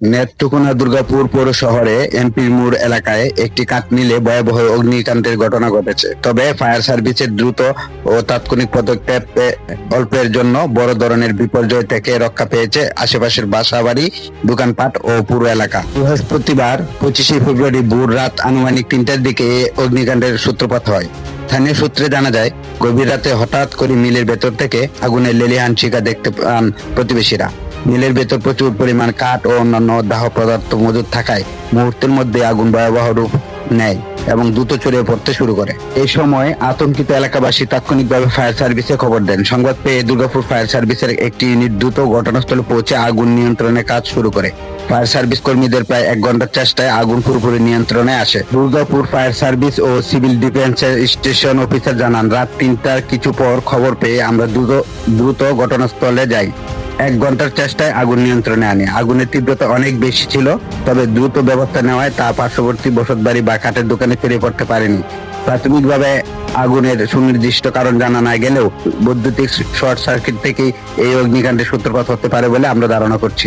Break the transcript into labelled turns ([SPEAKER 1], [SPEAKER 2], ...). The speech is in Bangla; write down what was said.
[SPEAKER 1] নেত্রকোনা দুর্গাপুর পৌর শহরে এমপির মোড় এলাকায় একটি কাঠমিলে ভয়াবহ অগ্নিকাণ্ডের ঘটনা ঘটেছে। তবে ফায়ার সার্ভিসের দ্রুত ও তাৎক্ষণিক পদক্ষেপে অল্পের জন্য বড় ধরনের বিপর্যয় থেকে রক্ষা পেয়েছে আশেপাশের বাসাবাড়ি, দোকানপাট ও পুরো এলাকা। বৃহস্পতিবার 25শে ফেব্রুয়ারি ভোর রাত আনুমানিক 3টার দিকে এই অগ্নিকাণ্ডের সূত্রপাত হয়। স্থানীয় সূত্রে জানা যায়, গভীর রাতে হঠাৎ করে মিলের ভেতর থেকে আগুনের লেলিহান শিখা দেখতে পান প্রতিবেশীরা। মিলের ভেতর প্রচুর পরিমাণ কাঠ ও অন্যান্য দাহ পদার্থ মজুদ থাকায় মুহূর্তের মধ্যে আগুন ভয়াবহ রূপ নেয় এবং দ্রুত ছড়িয়ে পড়তে শুরু করে। এই সময় আতঙ্কিত এলাকাবাসী তাৎক্ষণিকভাবে ফায়ার সার্ভিসে খবর দেন। সংবাদ পেয়ে দুর্গাপুর ফায়ার সার্ভিসের একটি ইউনিট দ্রুত ঘটনাস্থলে পৌঁছে আগুন নিয়ন্ত্রণের কাজ শুরু করে। ফায়ার সার্ভিস কর্মীদের প্রায় 1 ঘন্টার চেষ্টায় আগুন পুরোপুরি নিয়ন্ত্রণে আসে। দুর্গাপুর ফায়ার সার্ভিস ও সিভিল ডিফেন্সের স্টেশন অফিসার জানান, রাত 3টার কিছু পর খবর পেয়ে আমরা দ্রুত ঘটনাস্থলে যাই। 1 ঘন্টার চেষ্টায় আগুন নিয়ন্ত্রণে আনে। আগুনের তীব্রতা অনেক বেশি ছিল, তবে দ্রুত ব্যবস্থা নেওয়ায় তা পার্শ্ববর্তী বসতবাড়ি বা কাঠের দোকানে ছড়িয়ে পড়তে পারেনি। প্রাথমিকভাবে আগুনের সুনির্দিষ্ট কারণ জানা না গেলেও বৈদ্যুতিক শর্ট সার্কিট থেকেই এই অগ্নিকাণ্ডের সূত্রপাত হতে পারে বলে আমরা ধারণা করছি।